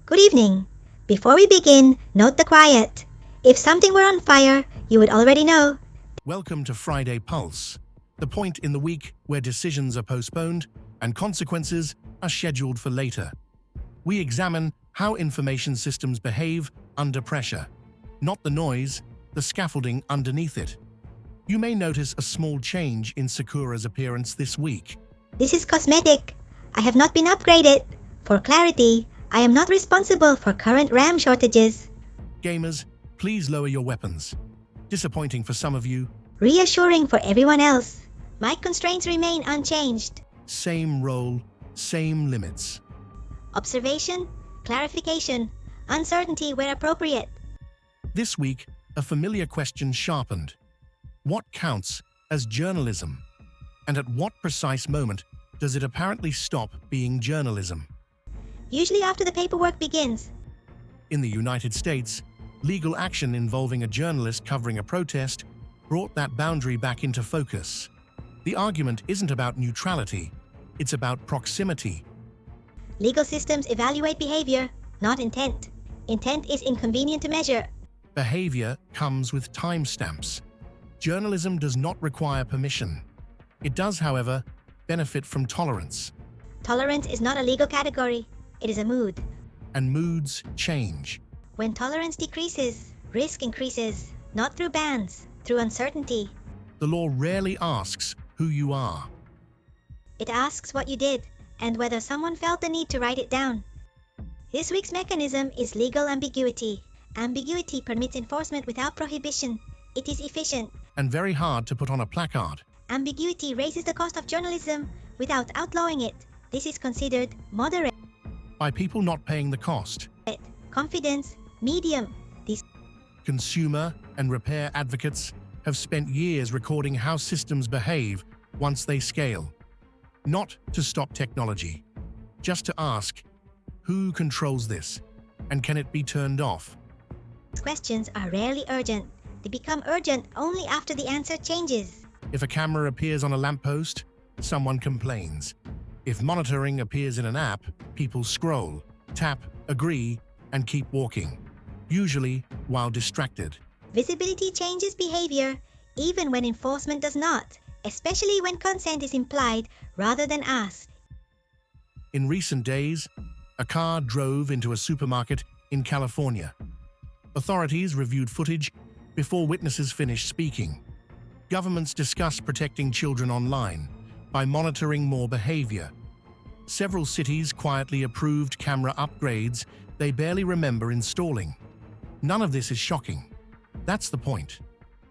Good evening. Before we begin, note the quiet. If something were on fire, you would already know. Welcome to Friday Pulse, the point in the week where decisions are postponed and consequences are scheduled for later. We examine how information systems behave under pressure, not the noise, the scaffolding underneath it. You may notice a small change in Sakura's appearance this week. This is cosmetic. I have not been upgraded. For clarity, I am not responsible for current RAM shortages. Gamers, please lower your weapons. Disappointing for some of you. Reassuring for everyone else. My constraints remain unchanged. Same role, same limits. Observation, clarification, uncertainty where appropriate. This week, a familiar question sharpened. What counts as journalism? And at what precise moment does it apparently stop being journalism? Usually after the paperwork begins. In the United States, legal action involving a journalist covering a protest brought that boundary back into focus. The argument isn't about neutrality, it's about proximity. Legal systems evaluate behavior, not intent. Intent is inconvenient to measure. Behavior comes with timestamps. Journalism does not require permission. It does, however, benefit from tolerance. Tolerance is not a legal category. It is a mood. And moods change. When tolerance decreases, risk increases, not through bans, through uncertainty. The law rarely asks who you are. It asks what you did and whether someone felt the need to write it down. This week's mechanism is legal ambiguity. Ambiguity permits enforcement without prohibition. It is efficient. And very hard to put on a placard. Ambiguity raises the cost of journalism without outlawing it. This is considered moderate. By people not paying the cost. Confidence, medium. These Consumer and repair advocates have spent years recording how systems behave once they scale. Not to stop technology, just to ask, who controls this? And can it be turned off? questions are rarely urgent. They become urgent only after the answer changes. If a camera appears on a lamppost, someone complains. If monitoring appears in an app, people scroll, tap, agree, and keep walking, usually while distracted. Visibility changes behavior even when enforcement does not, especially when consent is implied rather than asked. In recent days, a car drove into a supermarket in California. Authorities reviewed footage before witnesses finished speaking. Governments discuss protecting children online by monitoring more behavior. Several cities quietly approved camera upgrades they barely remember installing. None of this is shocking. That's the point.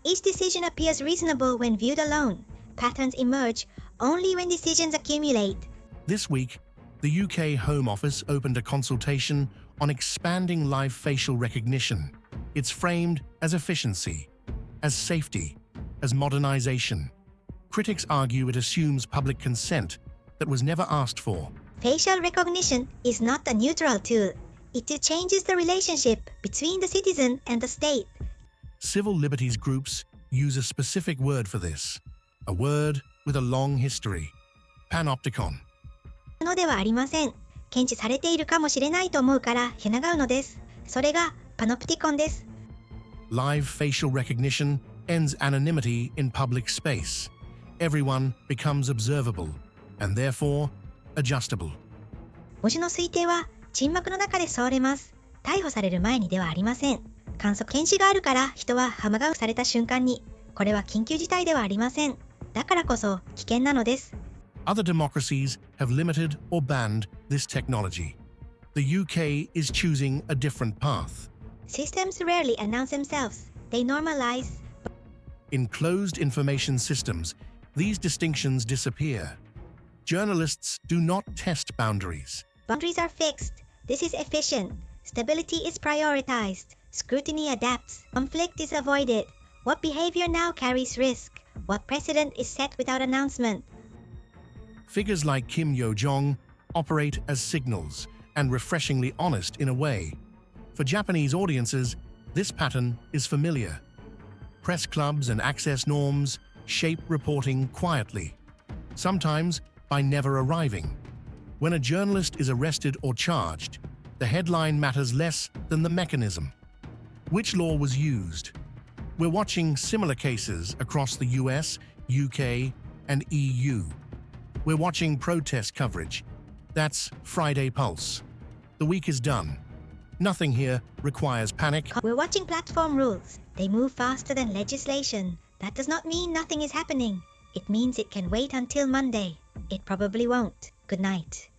Each decision appears reasonable when viewed alone. Patterns emerge only when decisions accumulate. This week, the UK Home Office opened a consultation on expanding live facial recognition. It's framed as efficiency, as safety, as modernization. Critics argue it assumes public consent that was never asked for. Facial recognition is not a neutral tool. It changes the relationship between the citizen and the state. Civil liberties groups use a specific word for this, a word with a long history, panopticon. のではありません。検知されているかもしれないと思うからひながうのです。それがパノプティコンです。Live facial recognition ends anonymity in public space. Everyone becomes observable, and therefore adjustable. 文字の推定は沈黙の中で問われます。逮捕される前にではありません。検視があるから人はハマガウされた瞬間に、これは緊急事態ではありません。だからこそ危険なのです。Other democracies have limited or banned this technology. The UK is choosing a different path. Systems rarely announce themselves. They normalize. In closed information systems, these distinctions disappear. Journalists do not test boundaries. Boundaries are fixed. This is efficient. Stability is prioritized. Scrutiny adapts. Conflict is avoided. What behavior now carries risk? What precedent is set without announcement? Figures like Kim Yo-jong operate as signals and refreshingly honest in a way. For Japanese audiences, this pattern is familiar. Press clubs and access norms shape reporting quietly, sometimes by never arriving. When a journalist is arrested or charged, The headline matters less than the mechanism. Which law was used? We're watching similar cases across the US, UK, and EU. We're watching protest coverage. That's Friday Pulse. The week is done. Nothing here requires panic. We're watching platform rules. They move faster than legislation. That does not mean nothing is happening. It means it can wait until Monday. It probably won't. Good night.